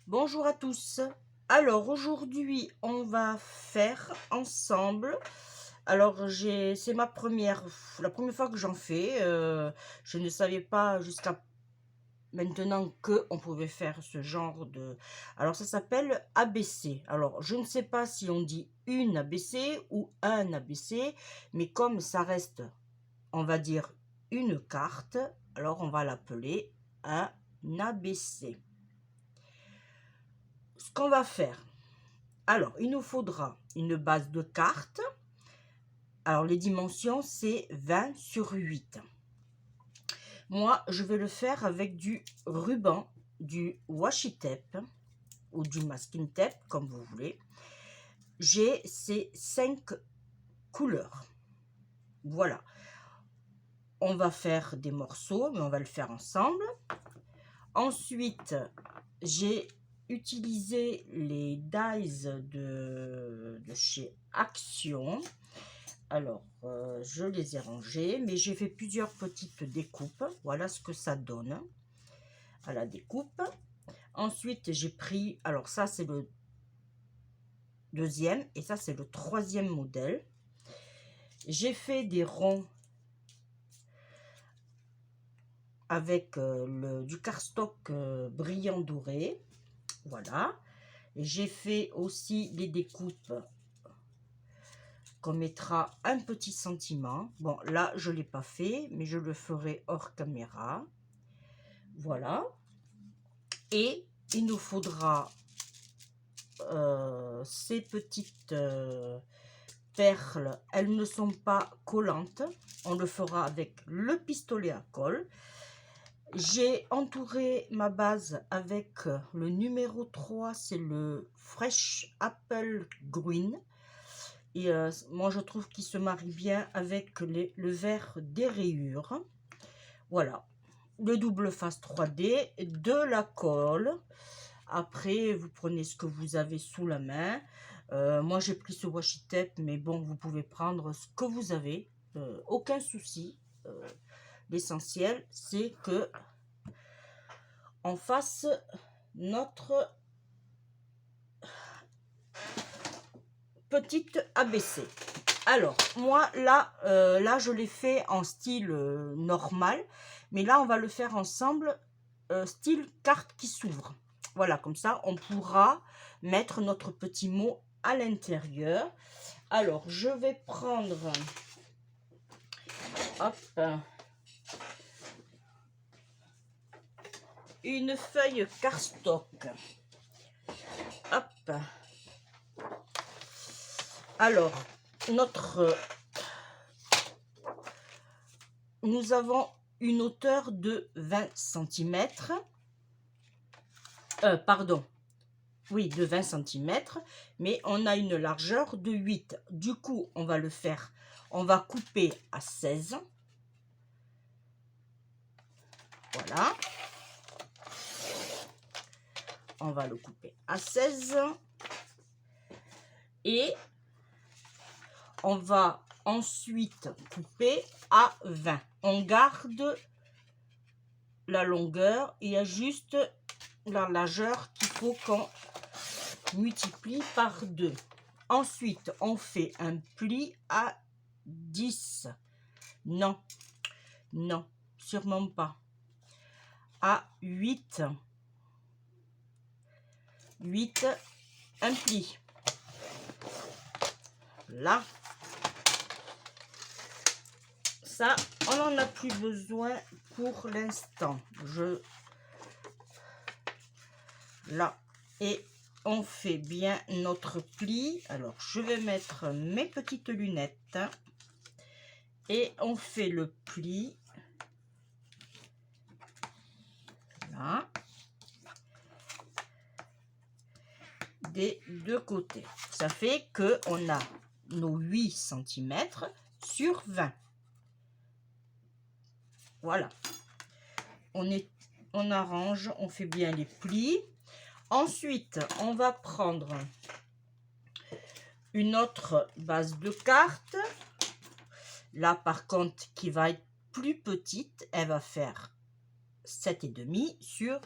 Bonjour à tous. Alors aujourd'hui, on va faire ensemble. Alors c'est la première fois que j'en fais. Je ne savais pas jusqu'à maintenant que on pouvait faire ce genre de. Alors ça s'appelle ABC. Alors je ne sais pas si on dit une ABC ou un ABC, mais comme ça reste, on va dire une carte, alors on va l'appeler un ABC. Ce qu'on va faire. Alors, il nous faudra une base de cartes. Alors, les dimensions, c'est 20 sur 8. Moi, je vais le faire avec du ruban, du washi tape ou du masking tape, comme vous voulez. J'ai ces 5 couleurs. Voilà. On va faire des morceaux, mais on va le faire ensemble. Ensuite, j'ai utilisé les dies de chez Action. Alors, je les ai rangés, mais j'ai fait plusieurs petites découpes. Voilà ce que ça donne à la découpe. Ensuite, j'ai pris, alors ça c'est le deuxième et ça c'est le troisième modèle. J'ai fait des ronds avec du cardstock brillant doré. Voilà. J'ai fait aussi les découpes qu'on mettra un petit sentiment. Bon, là, je ne l'ai pas fait, mais je le ferai hors caméra. Voilà. Et il nous faudra ces petites perles. Elles ne sont pas collantes. On le fera avec le pistolet à colle. J'ai entouré ma base avec le numéro 3, c'est le Fresh Apple Green. Et moi, je trouve qu'il se marie bien avec le vert des rayures. Voilà. Le double face 3D, de la colle. Après, vous prenez ce que vous avez sous la main. Moi, j'ai pris ce washi tape, mais bon, vous pouvez prendre ce que vous avez. Aucun souci. L'essentiel, c'est que on fasse notre petite ABC. Alors, moi, là je l'ai fait en style normal. Mais là, on va le faire ensemble, style carte qui s'ouvre. Voilà, comme ça, on pourra mettre notre petit mot à l'intérieur. Alors, je vais prendre... Hop, une feuille cardstock. Hop. Alors, nous avons une hauteur de 20 cm. Pardon. Oui, de 20 cm. Mais on a une largeur de 8. Du coup, on va le faire. On va couper à 16. Voilà. On va le couper à 16. Et on va ensuite couper à 20. On garde la longueur. Il y a juste la largeur qu'il faut qu'on multiplie par 2. Ensuite, on fait un pli à 10. Non, non, sûrement pas. À 8. 8, un pli. Là. Ça, on n'en a plus besoin pour l'instant. Là. Et on fait bien notre pli. Alors, je vais mettre mes petites lunettes. Et on fait le pli. Là. Des deux côtés. Ça fait que on a nos 8 cm sur 20. Voilà. On arrange, on fait bien les plis. Ensuite, on va prendre une autre base de cartes. Là, par contre, qui va être plus petite, elle va faire 7,5 sur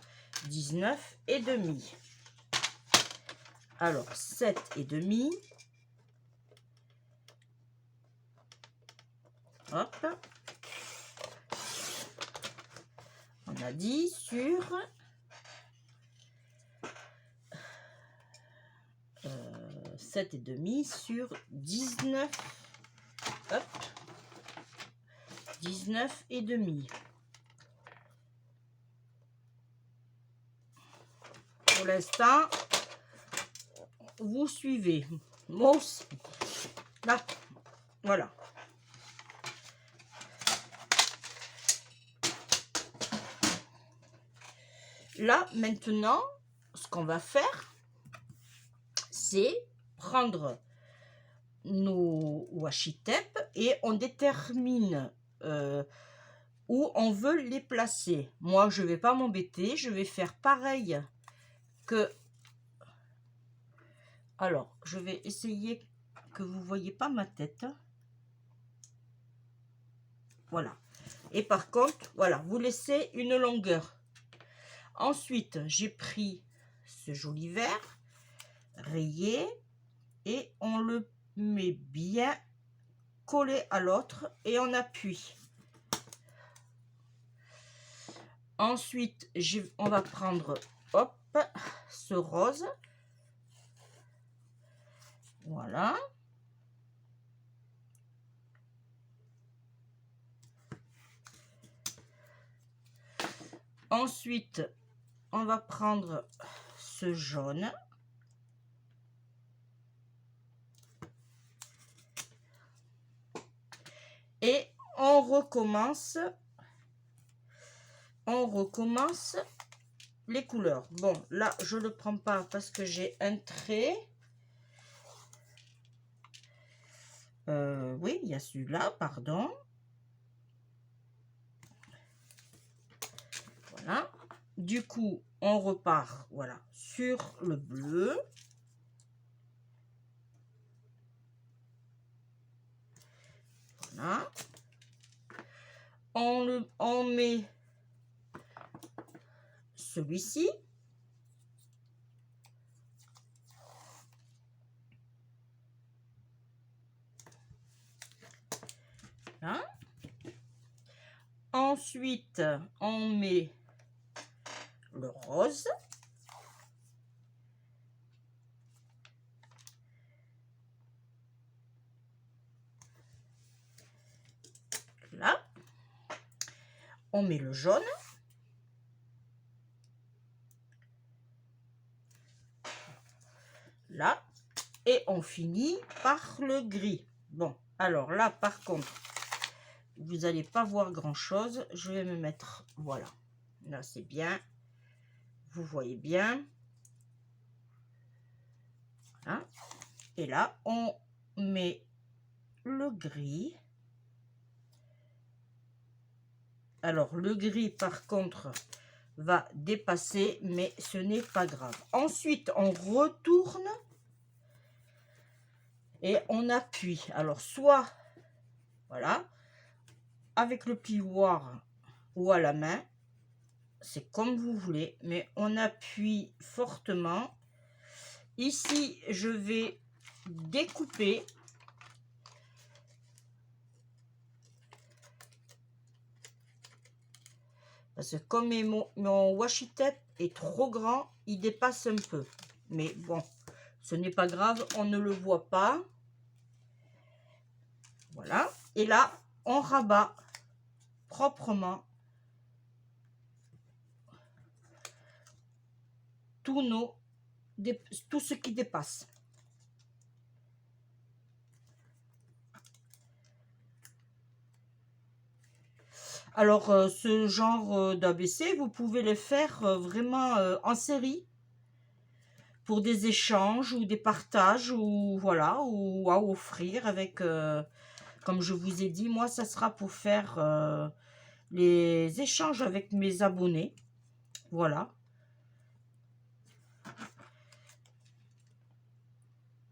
19,5. Alors, 7,5. Hop. On a dit sur 7,5 sur 19. Hop. 19,5. Pour l'instant, vous suivez. Moi aussi. Là, voilà. Là, maintenant, ce qu'on va faire, c'est prendre nos washi tape et on détermine où on veut les placer. Moi, je ne vais pas m'embêter, je vais faire pareil que... Alors, je vais essayer que vous ne voyez pas ma tête. Voilà. Et par contre, voilà, vous laissez une longueur. Ensuite, j'ai pris ce joli vert rayé et on le met bien collé à l'autre et on appuie. Ensuite, on va prendre, hop, ce rose. Voilà. Ensuite, on va prendre ce jaune. Et on recommence les couleurs. Bon, là, je ne le prends pas parce que j'ai un trait. Oui, il y a celui-là, pardon. Voilà. Du coup, on repart, voilà, sur le bleu. Voilà. On met celui-ci. Hein. Ensuite, on met le rose. Là. On met le jaune. Là. Et on finit par le gris. Bon, alors là, par contre, vous n'allez pas voir grand-chose. Je vais me mettre, voilà. Là, c'est bien. Vous voyez bien. Voilà. Et là, on met le gris. Alors, le gris, par contre, va dépasser, mais ce n'est pas grave. Ensuite, on retourne et on appuie. Alors, soit, voilà, avec le plioir ou à la main, c'est comme vous voulez, mais on appuie fortement. Ici, je vais découper. Parce que comme mon washi tape est trop grand, il dépasse un peu. Mais bon, ce n'est pas grave, on ne le voit pas. Voilà. Et là, on rabat proprement tout ce qui dépasse. Alors, ce genre d'ABC, vous pouvez le faire vraiment en série pour des échanges ou des partages ou voilà, ou à offrir avec, comme je vous ai dit, moi, ça sera pour faire les échanges avec mes abonnés. Voilà.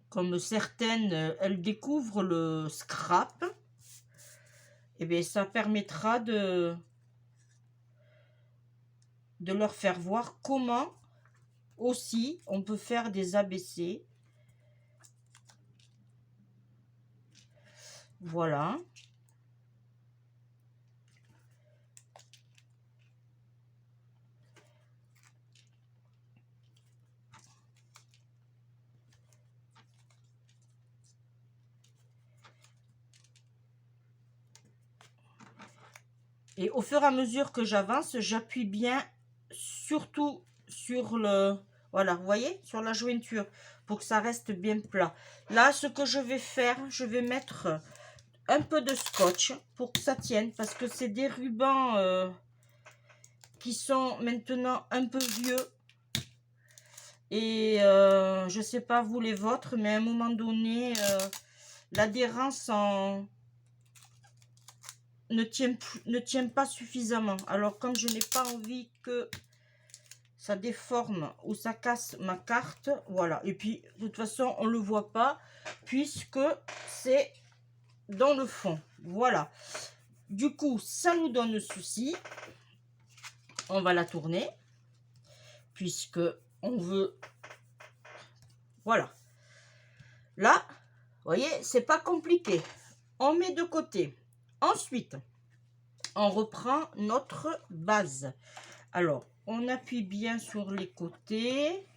Comme certaines, elles découvrent le scrap. Et bien, ça permettra de leur faire voir comment aussi, on peut faire des abaissés. Voilà. Et au fur et à mesure que j'avance, j'appuie bien surtout sur le... Voilà, vous voyez, sur la jointure, pour que ça reste bien plat. Là, ce que je vais faire, je vais mettre un peu de scotch pour que ça tienne, parce que c'est des rubans qui sont maintenant un peu vieux. Et je sais pas vous les vôtres, mais à un moment donné, l'adhérence ne tient pas suffisamment. Alors comme je n'ai pas envie que ça déforme ou ça casse ma carte, voilà. Et puis de toute façon on le voit pas puisque c'est dans le fond, voilà. Du coup ça nous donne souci. On va la tourner puisque on veut, voilà. Là vous voyez, c'est pas compliqué, on met de côté. Ensuite on reprend notre base. Alors on appuie bien sur les côtés.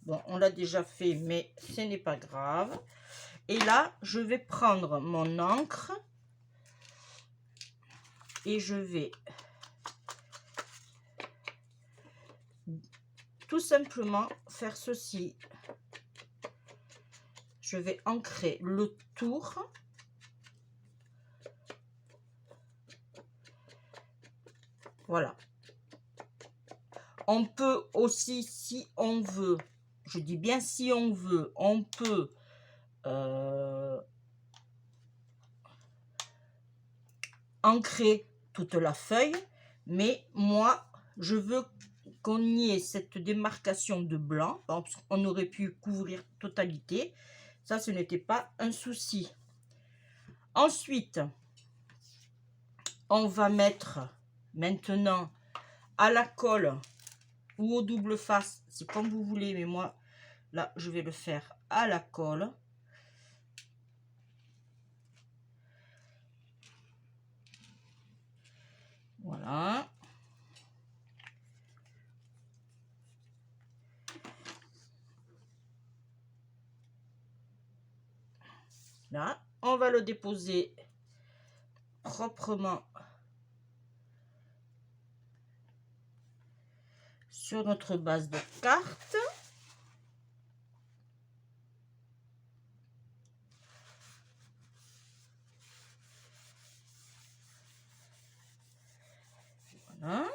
Bon, on l'a déjà fait, mais ce n'est pas grave. Et là, je vais prendre mon encre et je vais tout simplement faire ceci. Je vais ancrer le tour. Voilà. On peut aussi, si on veut, je dis bien si on veut, on peut ancrer toute la feuille, mais moi, je veux qu'on y ait cette démarcation de blanc. On aurait pu couvrir totalité. Ça, ce n'était pas un souci. Ensuite, on va mettre maintenant à la colle ou au double face, c'est comme vous voulez, mais moi, là, je vais le faire à la colle. Voilà. Là, on va le déposer proprement sur notre base de carte. Voilà.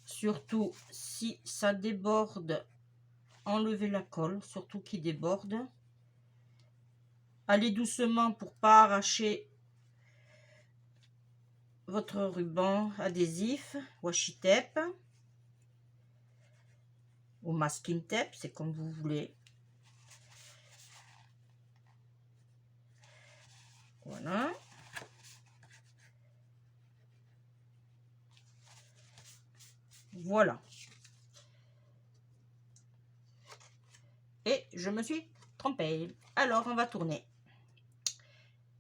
Surtout si ça déborde, enlevez la colle, surtout qui déborde. Allez doucement pour pas arracher votre ruban adhésif, washi tape ou masking tape, c'est comme vous voulez. Voilà. Voilà. Et je me suis trompée. Alors, on va tourner.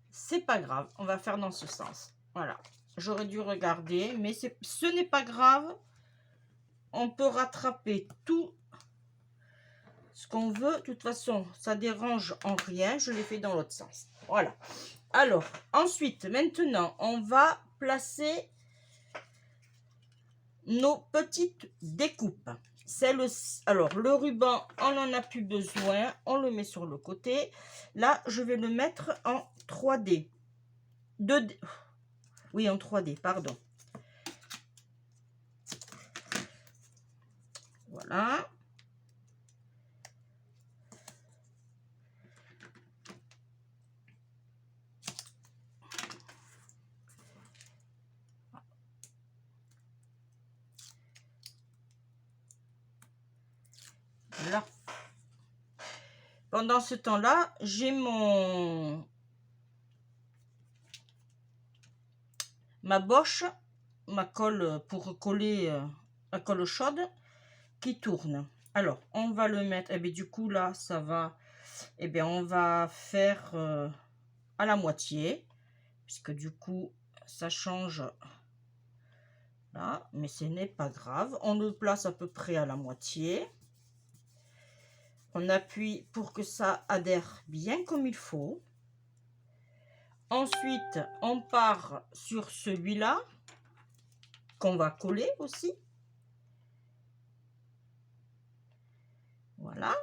C'est pas grave, on va faire dans ce sens. Voilà. J'aurais dû regarder, mais ce n'est pas grave. On peut rattraper tout ce qu'on veut. De toute façon, ça dérange en rien. Je l'ai fait dans l'autre sens. Voilà. Alors, ensuite, maintenant, on va placer nos petites découpes. Alors, le ruban, on n'en a plus besoin. On le met sur le côté. Là, je vais le mettre en 3D. Oui, en 3D, pardon. Voilà. Là. Pendant ce temps-là, j'ai ma boche, ma colle pour coller la colle chaude qui tourne. Alors, on va le mettre, et bien du coup là, ça va, et bien on va faire à la moitié, puisque du coup, ça change là, mais ce n'est pas grave. On le place à peu près à la moitié. On appuie pour que ça adhère bien comme il faut. Ensuite, on part sur celui-là qu'on va coller aussi. Voilà.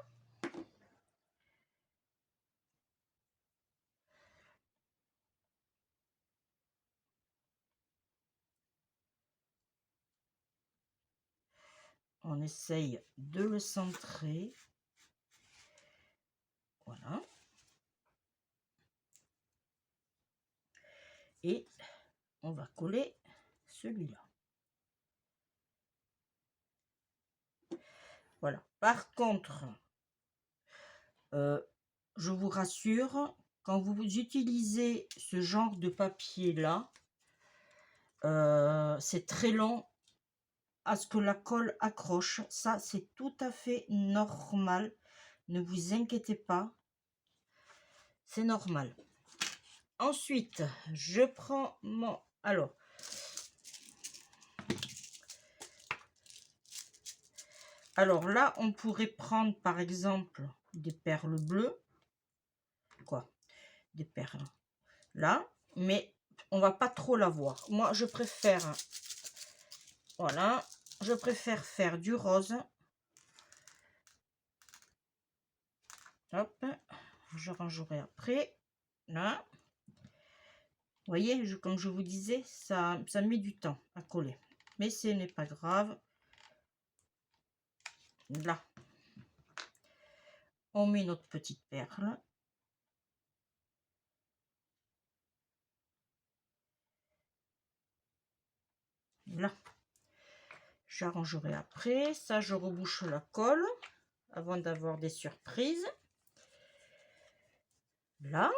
On essaye de le centrer. Voilà. Et on va coller celui-là. Voilà. Par contre, je vous rassure, quand vous utilisez ce genre de papier-là, c'est très long à ce que la colle accroche. Ça, c'est tout à fait normal. Ne vous inquiétez pas. C'est normal. Ensuite, je prends mon... Alors là, on pourrait prendre par exemple des perles bleues. Quoi? Des perles. Là, mais on va pas trop la voir. Moi, je préfère... Voilà. Je préfère faire du rose. Hop. Je rangerai après. Là. Vous voyez, comme je vous disais, ça met du temps à coller. Mais ce n'est pas grave. Là. On met notre petite perle. Là. J'arrangerai après. Ça, je rebouche la colle avant d'avoir des surprises. Là.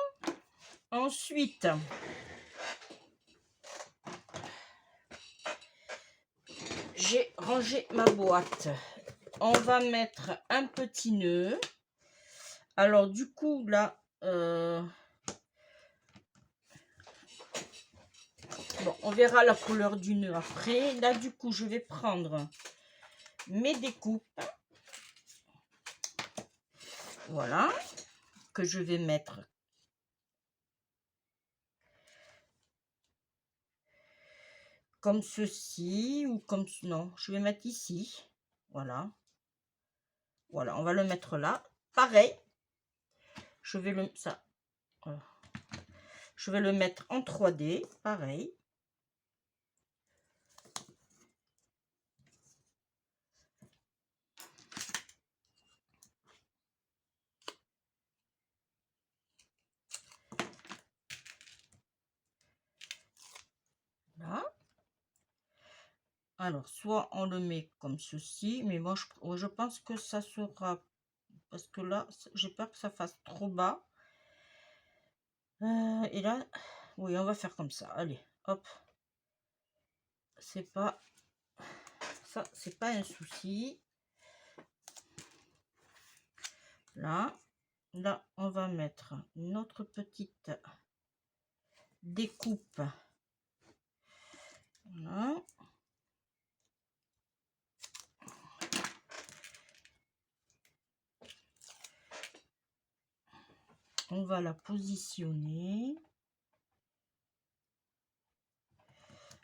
Ensuite, j'ai rangé ma boîte. On va mettre un petit nœud. Alors du coup là, bon, on verra la couleur du nœud après. Là du coup, je vais prendre mes découpes. Voilà, que je vais mettre comme ceci ou comme... Non, je vais mettre ici. Voilà. Voilà, on va le mettre là. Pareil, je vais le... Ça. Voilà. Je vais le mettre en 3D. Pareil. Là. Alors, soit on le met comme ceci, mais moi, je pense que ça sera... Parce que là, j'ai peur que ça fasse trop bas. Et là, oui, on va faire comme ça. Allez, hop. C'est pas... Ça, c'est pas un souci. Là, on va mettre notre petite découpe. Voilà. On va la positionner.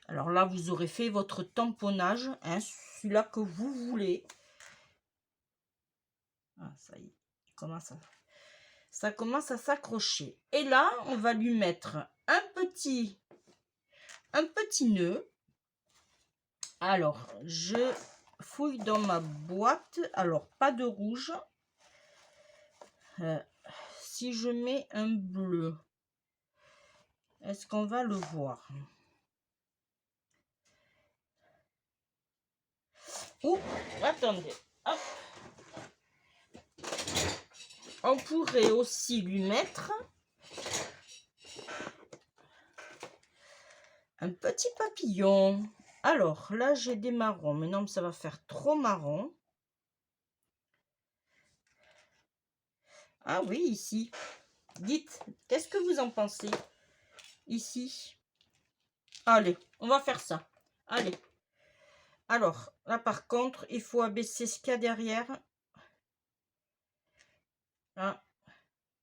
Alors là, vous aurez fait votre tamponnage, hein, celui-là que vous voulez. Ah, ça y est, ça commence à s'accrocher. Et là, on va lui mettre un petit nœud. Alors, je fouille dans ma boîte. Alors, pas de rouge. Si je mets un bleu, est-ce qu'on va le voir? Ouh, attendez. Hop. On pourrait aussi lui mettre un petit papillon. Alors, là, j'ai des marrons. Mais non, ça va faire trop marron. Ah oui, ici. Dites, qu'est-ce que vous en pensez? Ici. Allez, on va faire ça. Allez. Alors, là, par contre, il faut abaisser ce qu'il y a derrière. Ah.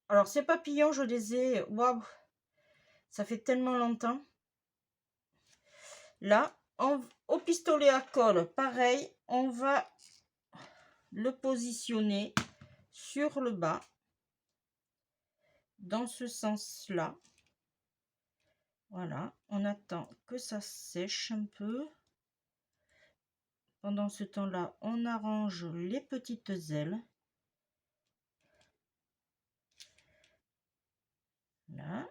Alors, ces papillons, je les ai... Waouh! Ça fait tellement longtemps. Là, au pistolet à colle, pareil, on va le positionner sur le bas, dans ce sens-là. Voilà, on attend que ça sèche un peu. Pendant ce temps-là, on arrange les petites ailes. Là.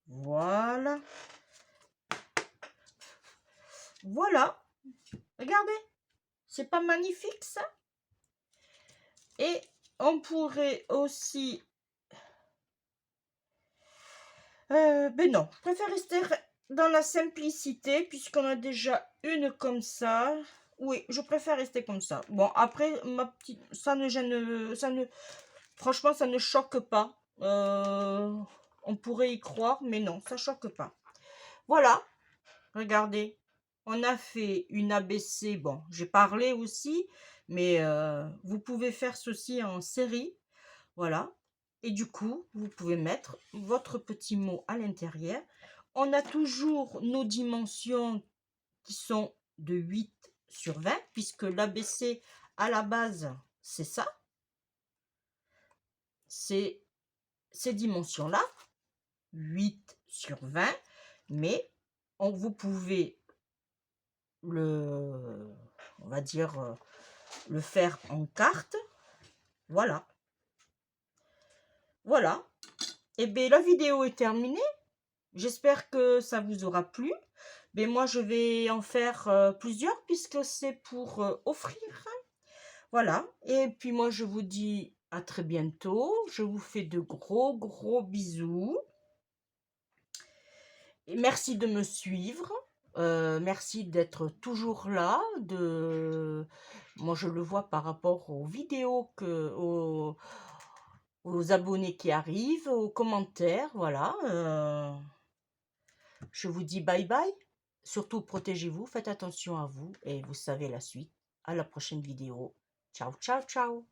Voilà. Voilà. Regardez. C'est pas magnifique ça? Et on pourrait aussi... ben non, je préfère rester dans la simplicité puisqu'on a déjà une comme ça. Oui, je préfère rester comme ça. Bon, après, ma petite, ça ne gêne, franchement, ça ne choque pas. On pourrait y croire, mais non, ça choque pas. Voilà, regardez, on a fait une ABC. Bon, j'ai parlé aussi, mais vous pouvez faire ceci en série. Voilà. Et du coup, vous pouvez mettre votre petit mot à l'intérieur. On a toujours nos dimensions qui sont de 8/20, puisque l'ABC à la base, c'est ça. C'est ces dimensions-là, 8/20. Mais vous pouvez on va dire, le faire en carte. Voilà. Voilà. Et bien, la vidéo est terminée. J'espère que ça vous aura plu. Mais moi, je vais en faire plusieurs puisque c'est pour offrir. Voilà. Et puis moi, je vous dis à très bientôt. Je vous fais de gros, gros bisous. Et merci de me suivre. Merci d'être toujours là. Moi, je le vois par rapport aux vidéos, aux abonnés qui arrivent, aux commentaires. Voilà. Je vous dis bye bye. Surtout, protégez-vous, faites attention à vous et vous savez la suite. À la prochaine vidéo. Ciao, ciao, ciao.